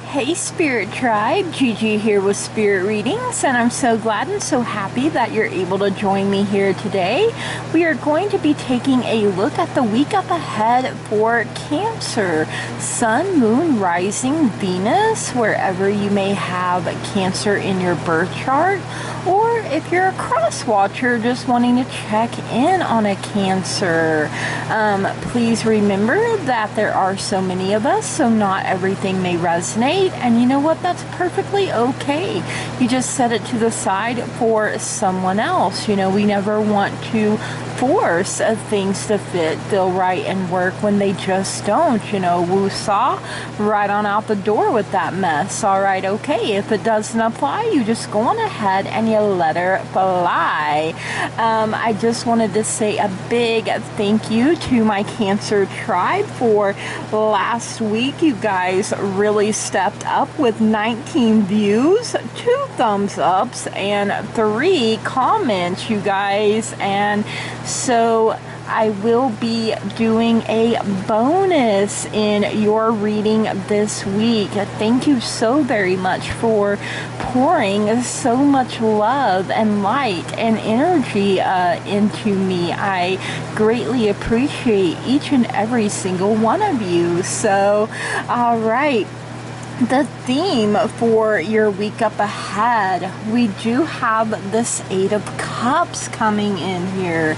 Hey Spirit Tribe, Gigi here with Spirit Readings, and I'm so glad and so happy that you're able to join me here today. We are going to be taking a look at the week up ahead for Cancer, Sun, Moon, Rising, Venus, wherever you may have Cancer in your birth chart, or if you're a cross watcher just wanting to check in on a Cancer. Please remember that there are so many of us, so not everything may resonate. And you know what? That's perfectly okay. You just set it to the side for someone else. You know, we never want to force things to feel right and work when they just don't. You know, woo-saw, right on out the door with that mess. All right, okay. If it doesn't apply, you just go on ahead and you let her fly. I just wanted to say a big thank you to my Cancer tribe for last week. You guys really stepped up with 19 views, 2 thumbs ups, and 3 comments, you guys. And so I will be doing a bonus in your reading this week. Thank you so very much for pouring so much love and light and energy into me. I greatly appreciate each and every single one of you. So, all right. The theme for your week up ahead, we do have this 8 of Cups coming in here.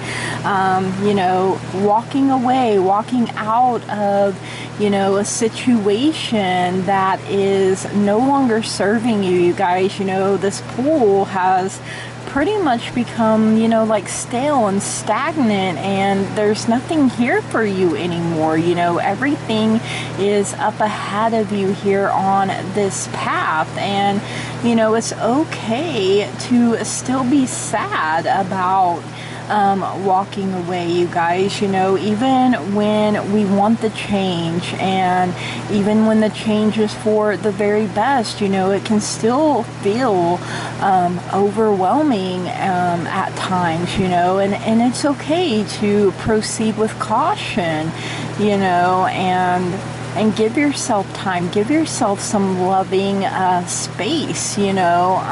You know, walking away, walking out of, you know, a situation that is no longer serving you, you guys. You know, this pool has pretty much become, you know, like stale and stagnant, and there's nothing here for you anymore. You know, everything is up ahead of you here on this path, and you know, it's okay to still be sad about walking away, you guys. You know, even when we want the change, and even when the change is for the very best, you know, it can still feel overwhelming at times, you know, and it's okay to proceed with caution, you know, and give yourself time, give yourself some loving space, you know.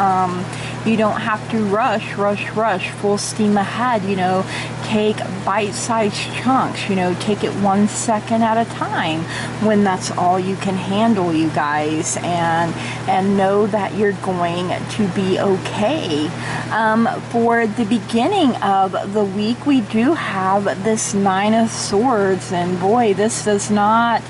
You don't have to rush, full steam ahead, you know. Take bite-sized chunks, you know, take it 1 second at a time when that's all you can handle, you guys, and know that you're going to be okay. For the beginning of the week, we do have this 9 of Swords, and boy, this does not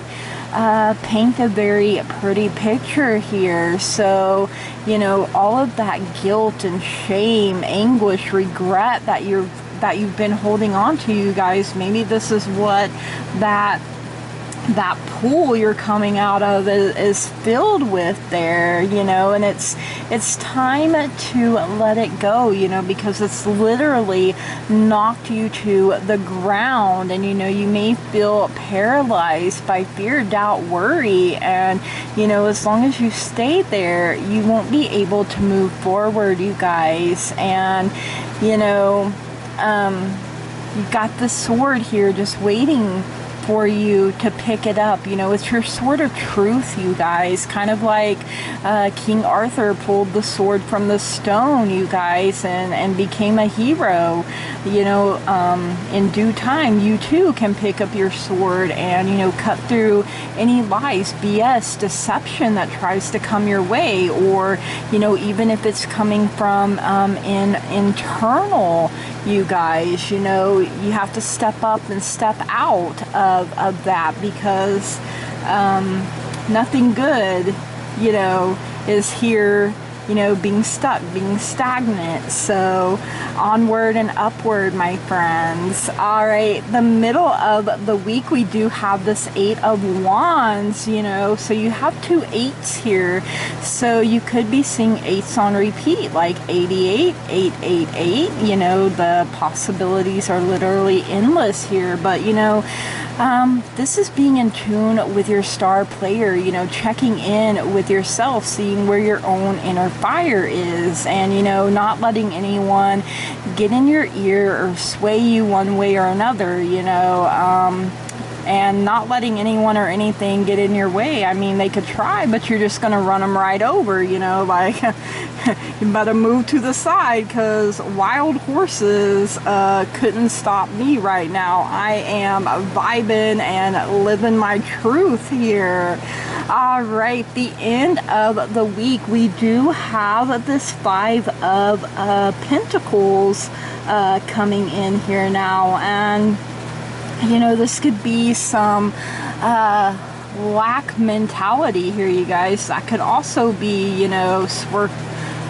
paint a very pretty picture here. So, you know, all of that guilt and shame, anguish, regret that you've been holding on to, you guys, maybe this is what that pool you're coming out of is filled with there, you know. And it's time to let it go, you know, because it's literally knocked you to the ground, and you know, you may feel paralyzed by fear, doubt, worry, and you know, as long as you stay there, you won't be able to move forward, you guys. And you know, you got the sword here just waiting for you to pick it up. You know, it's your sword of truth, you guys, kind of like King Arthur pulled the sword from the stone, you guys, and became a hero. You know, in due time, you too can pick up your sword and, you know, cut through any lies, BS, deception that tries to come your way, or, you know, even if it's coming from internal, you guys, you know, you have to step up and step out of that, because nothing good, you know, is here, you know, being stuck, being stagnant. So onward and upward, my friends. All right, the middle of the week, we do have this 8 of Wands, you know, so you have 2 8s here. So you could be seeing 8s on repeat, like 88, 888, you know, the possibilities are literally endless here. But, you know, this is being in tune with your star player, you know, checking in with yourself, seeing where your own inner fire is, and, you know, not letting anyone get in your ear or sway you one way or another, you know. and not letting anyone or anything get in your way. I mean, they could try, but you're just going to run them right over, you know, like you better move to the side, because wild horses couldn't stop me right now. I am vibing and living my truth here. All right, the end of the week, we do have this Five of Pentacles coming in here now, and you know, this could be some lack mentality here, you guys. That could also be, you know,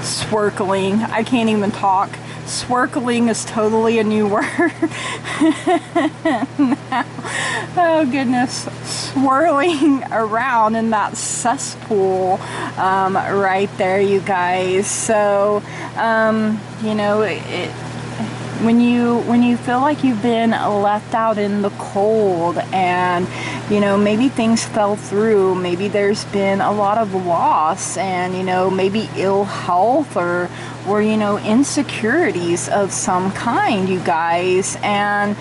swirkling. I can't even talk. Swirkling is totally a new word. Oh goodness, swirling around in that cesspool right there, you guys. So you know, when you feel like you've been left out in the cold, and you know, maybe things fell through, maybe there's been a lot of loss, and you know, maybe ill health, or you know, insecurities of some kind, you guys. And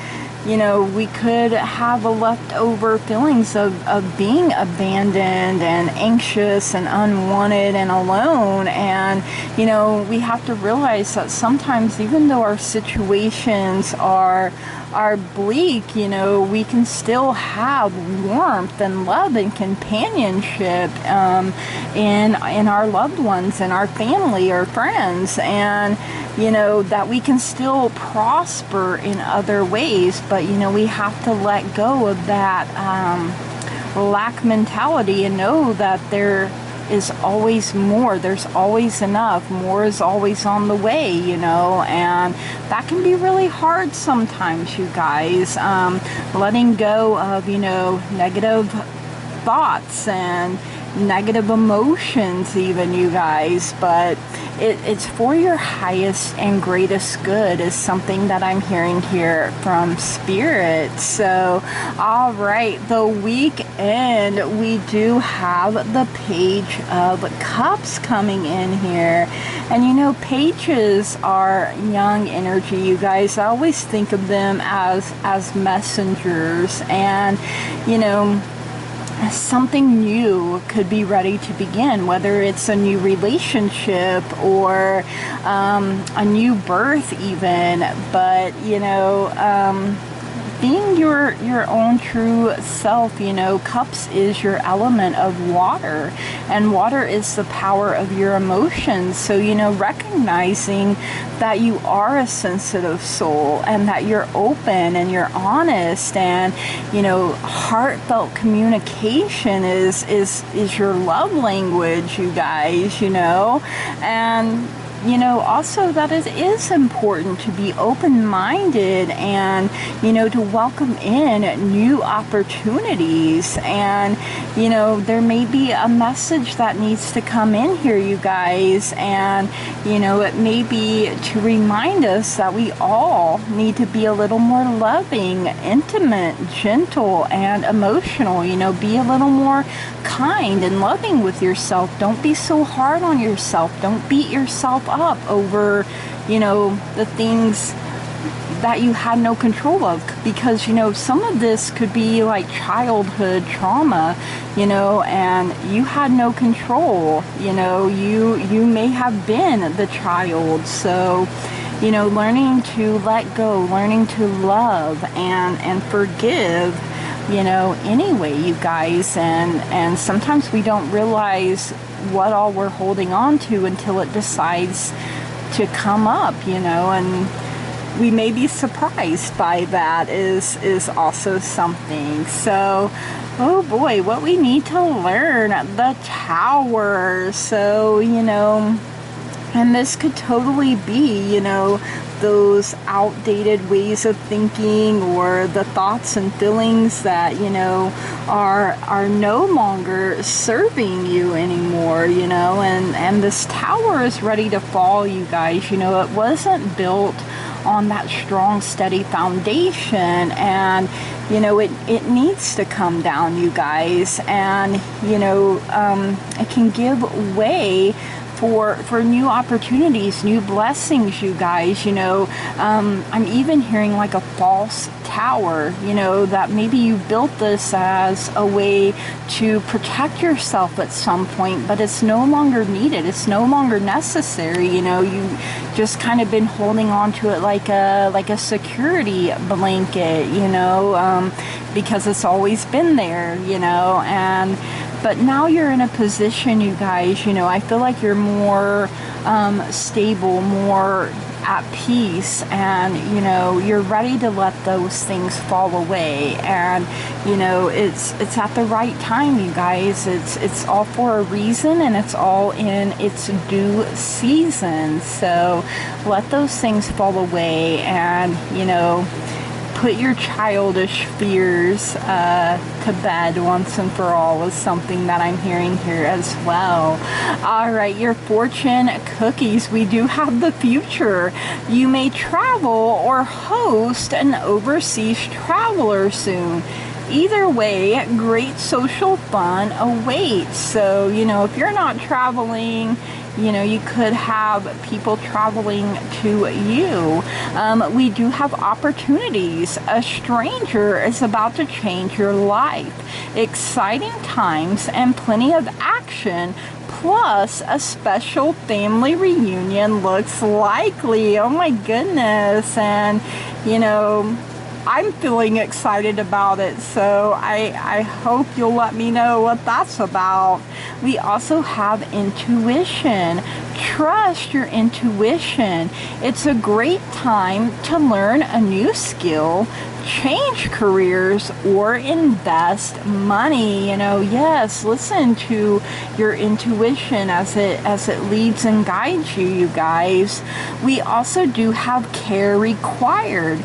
you know, we could have a leftover feelings of being abandoned and anxious and unwanted and alone. And you know, we have to realize that sometimes, even though our situations are bleak, you know, we can still have warmth and love and companionship in our loved ones and our family or friends, and you know, that we can still prosper in other ways. But you know, we have to let go of that lack mentality and know that there is always more, there's always enough, more is always on the way, you know. And that can be really hard sometimes, you guys. Letting go of, you know, negative thoughts and negative emotions even, you guys. But it's for your highest and greatest good is something that I'm hearing here from Spirit. So all right, the weekend, we do have the Page of Cups coming in here. And you know, pages are young energy, you guys. I always think of them as messengers, and you know, something new could be ready to begin, whether it's a new relationship or a new birth even. But you know, being your own true self, you know, cups is your element of water, and water is the power of your emotions. So you know, recognizing that you are a sensitive soul, and that you're open and you're honest, and you know, heartfelt communication is your love language, you guys, you know. And you know, also that it is important to be open-minded, and you know, to welcome in new opportunities. And you know, there may be a message that needs to come in here, you guys, and you know, it may be to remind us that we all need to be a little more loving, intimate, gentle, and emotional. You know, be a little more kind and loving with yourself. Don't be so hard on yourself. Don't beat yourself up over, you know, the things that you had no control of, because you know, some of this could be like childhood trauma, you know, and you had no control. You know, you may have been the child. So you know, learning to let go, learning to love and forgive, you know, anyway, you guys. And sometimes we don't realize what all we're holding on to until it decides to come up, you know, and we may be surprised by that is also something. So, oh boy, what we need to learn, the Tower. So, you know, and this could totally be, you know, those outdated ways of thinking, or the thoughts and feelings that, you know, are no longer serving you anymore, you know. And this tower is ready to fall, you guys. You know, it wasn't built on that strong, steady foundation, and you know, it needs to come down, you guys. And you know, it can give way for new opportunities, new blessings, you guys. You know, I'm even hearing like a false power, you know, that maybe you built this as a way to protect yourself at some point, but it's no longer needed. It's no longer necessary. You know, you just kind of been holding on to it like a security blanket, you know, because it's always been there, you know. But now you're in a position, you guys, you know, I feel like you're more stable, more at peace, and you know, you're ready to let those things fall away. And you know, it's at the right time, you guys. It's all for a reason, and it's all in its due season. So let those things fall away, and you know, put your childish fears to bed once and for all, is something that I'm hearing here as well. All right, your fortune cookies. We do have the future. You may travel or host an overseas traveler soon. Either way, great social fun awaits. So, you know, if you're not traveling, you know, you could have people traveling to you. We do have opportunities. A stranger is about to change your life. Exciting times and plenty of action, plus a special family reunion looks likely. Oh my goodness. And, you know, I'm feeling excited about it, so I hope you'll let me know what that's about. We also have intuition. Trust your intuition. It's a great time to learn a new skill, change careers, or invest money. You know, yes, listen to your intuition as it leads and guides you, you guys. We also do have care required.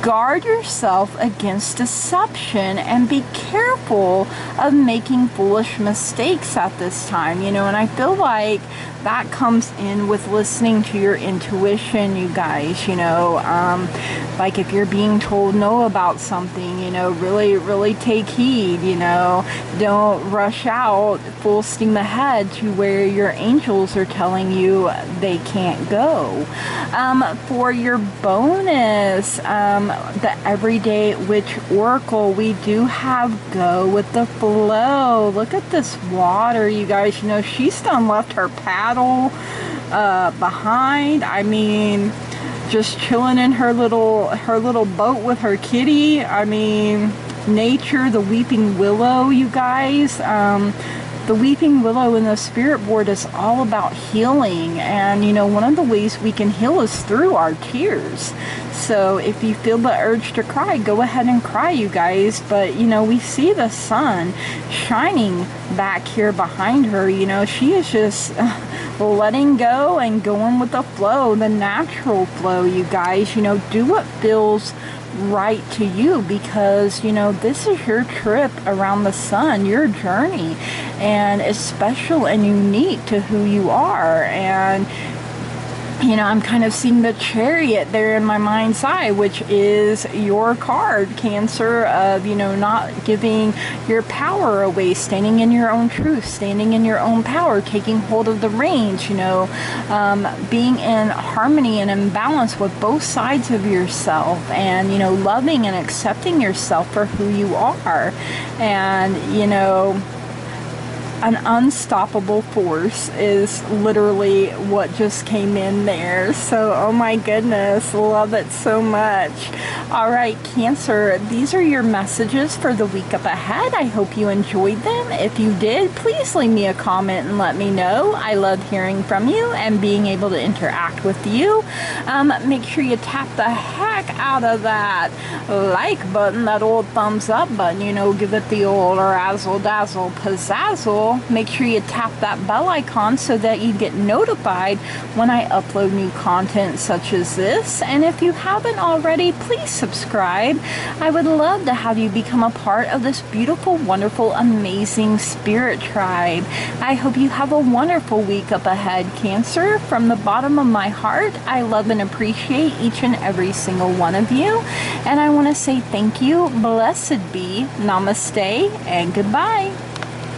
Guard yourself against deception and be careful of making foolish mistakes at this time, you know. And I feel like that comes in with listening to your intuition, you guys. You know, like if you're being told no about something, you know, really take heed. You know, don't rush out full steam ahead to where your angels are telling you they can't go. For your bonus, the Everyday Witch Oracle, we do have go with the flow. Look at this water, you guys. You know, she's done left her paddle behind. I mean, just chilling in her little boat with her kitty. I mean, nature, the weeping willow, you guys. The weeping willow in the spirit board is all about healing, and you know, one of the ways we can heal is through our tears. So if you feel the urge to cry, go ahead and cry, you guys. But you know, we see the sun shining back here behind her. You know, she is just letting go and going with the flow, the natural flow, you guys. You know, do what feels right to you, because you know, this is your trip around the sun, your journey, and it's special and unique to who you are. And you know, I'm kind of seeing the Chariot there in my mind's eye, which is your card, Cancer, of, you know, not giving your power away, standing in your own truth, standing in your own power, taking hold of the reins, you know, being in harmony and in balance with both sides of yourself, and, you know, loving and accepting yourself for who you are. And, you know, an unstoppable force is literally what just came in there. So, oh my goodness, love it so much. All right, Cancer, these are your messages for the week up ahead. I hope you enjoyed them. If you did, please leave me a comment and let me know. I love hearing from you and being able to interact with you. Make sure you tap the heck out of that like button, that old thumbs up button, you know, give it the old razzle dazzle pizzazzle. Make sure you tap that bell icon so that you get notified when I upload new content such as this. And if you haven't already, please subscribe. I would love to have you become a part of this beautiful, wonderful, amazing spirit tribe. I hope you have a wonderful week up ahead, Cancer. From the bottom of my heart, I love and appreciate each and every single one of you. And I want to say thank you, blessed be, namaste, and goodbye.